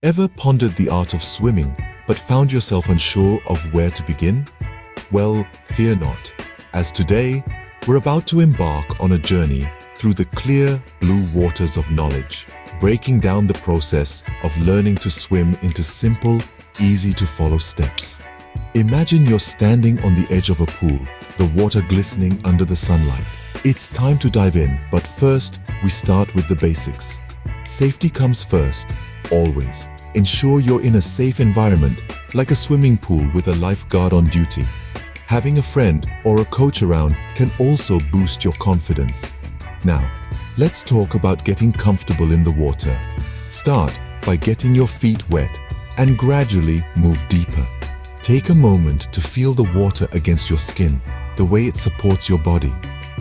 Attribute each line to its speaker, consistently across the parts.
Speaker 1: Ever pondered the art of swimming, but found yourself unsure of where to begin? Well, fear not, as today, we're about to embark on a journey through the clear, blue waters of knowledge, breaking down the process of learning to swim into simple, easy-to-follow steps. Imagine you're standing on the edge of a pool, the water glistening under the sunlight. It's time to dive in, but first, we start with the basics. Safety comes first, always. Ensure you're in a safe environment, like a swimming pool with a lifeguard on duty. Having a friend or a coach around can also boost your confidence. Now, let's talk about getting comfortable in the water. Start by getting your feet wet and gradually move deeper. Take a moment to feel the water against your skin, the way it supports your body.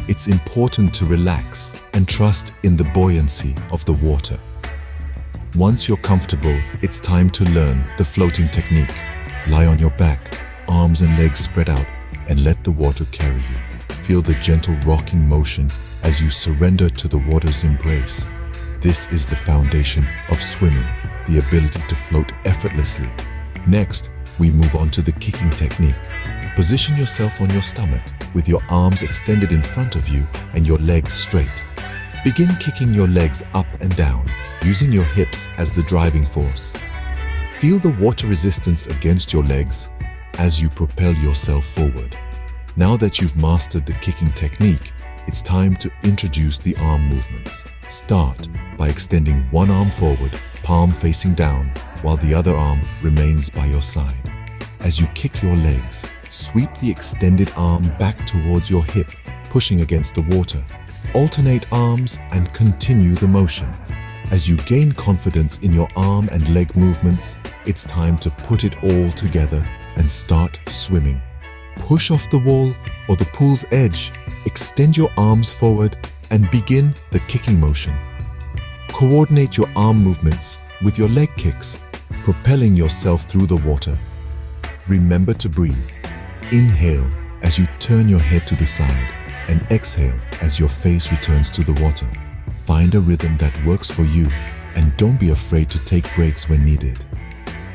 Speaker 1: It's important to relax and trust in the buoyancy of the water. Once you're comfortable, it's time to learn the floating technique. Lie on your back, arms and legs spread out, and let the water carry you. Feel the gentle rocking motion as you surrender to the water's embrace. This is the foundation of swimming, the ability to float effortlessly. Next, we move on to the kicking technique. Position yourself on your stomach with your arms extended in front of you and your legs straight. Begin kicking your legs up and down, using your hips as the driving force. Feel the water resistance against your legs as you propel yourself forward. Now that you've mastered the kicking technique, it's time to introduce the arm movements. Start by extending one arm forward, palm facing down, while the other arm remains by your side. As you kick your legs, sweep the extended arm back towards your hip, pushing against the water. Alternate arms and continue the motion. As you gain confidence in your arm and leg movements, it's time to put it all together and start swimming. Push off the wall or the pool's edge, extend your arms forward and begin the kicking motion. Coordinate your arm movements with your leg kicks, propelling yourself through the water. Remember to breathe. Inhale as you turn your head to the side and exhale as your face returns to the water. Find a rhythm that works for you and don't be afraid to take breaks when needed.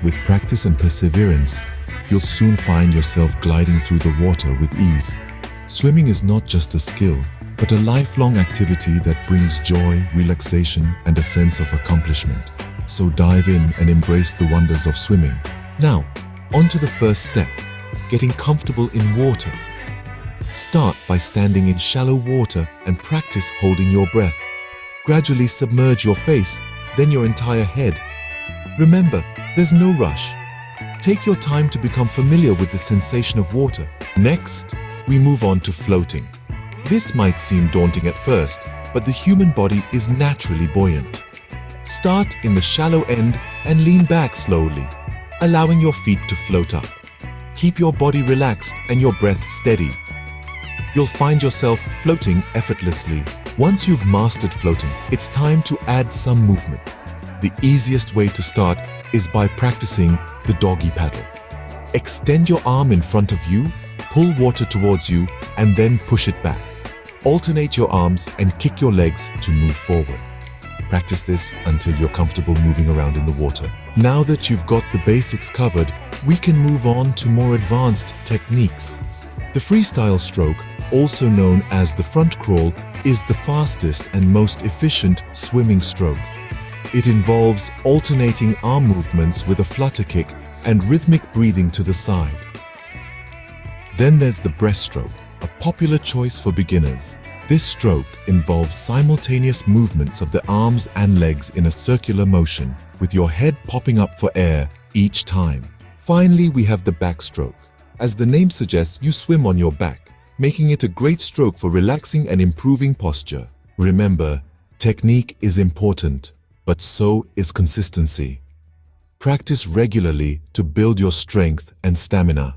Speaker 1: With practice and perseverance, you'll soon find yourself gliding through the water with ease. Swimming is not just a skill, but a lifelong activity that brings joy, relaxation, and a sense of accomplishment. So dive in and embrace the wonders of swimming. Now, on to the first step, getting comfortable in water. Start by standing in shallow water and practice holding your breath. Gradually submerge your face, then your entire head. Remember, there's no rush. Take your time to become familiar with the sensation of water. Next, we move on to floating. This might seem daunting at first, but the human body is naturally buoyant. Start in the shallow end and lean back slowly, allowing your feet to float up. Keep your body relaxed and your breath steady. You'll find yourself floating effortlessly. Once you've mastered floating, it's time to add some movement. The easiest way to start is by practicing the doggy paddle. Extend your arm in front of you, pull water towards you, and then push it back. Alternate your arms and kick your legs to move forward. Practice this until you're comfortable moving around in the water. Now that you've got the basics covered, we can move on to more advanced techniques. The freestyle stroke, also known as the front crawl, is the fastest and most efficient swimming stroke. It involves alternating arm movements with a flutter kick and rhythmic breathing to the side. Then there's the breaststroke, a popular choice for beginners. This stroke involves simultaneous movements of the arms and legs in a circular motion, with your head popping up for air each time. Finally, we have the backstroke. As the name suggests, you swim on your back, making it a great stroke for relaxing and improving posture. Remember, technique is important, but so is consistency. Practice regularly to build your strength and stamina.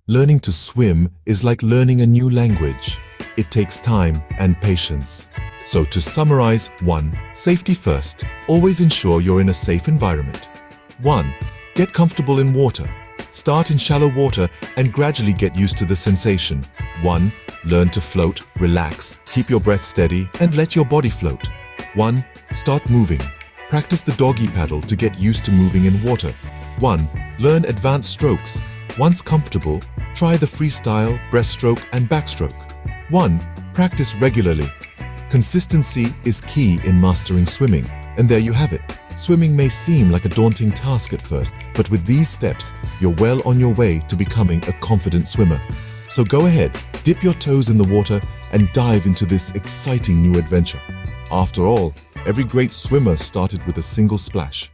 Speaker 1: Learning to swim is like learning a new language. It takes time and patience. So to summarize, 1. Safety first. Always ensure you're in a safe environment. 1. Get comfortable in water. Start in shallow water and gradually get used to the sensation. 1. Learn to float, relax, keep your breath steady, and let your body float. 1. Start moving. Practice the doggy paddle to get used to moving in water. 1. Learn advanced strokes. Once comfortable, try the freestyle, breaststroke, and backstroke. 1. Practice regularly. Consistency is key in mastering swimming. And there you have it. Swimming may seem like a daunting task at first, but with these steps, you're well on your way to becoming a confident swimmer. So go ahead, dip your toes in the water and dive into this exciting new adventure. After all, every great swimmer started with a single splash.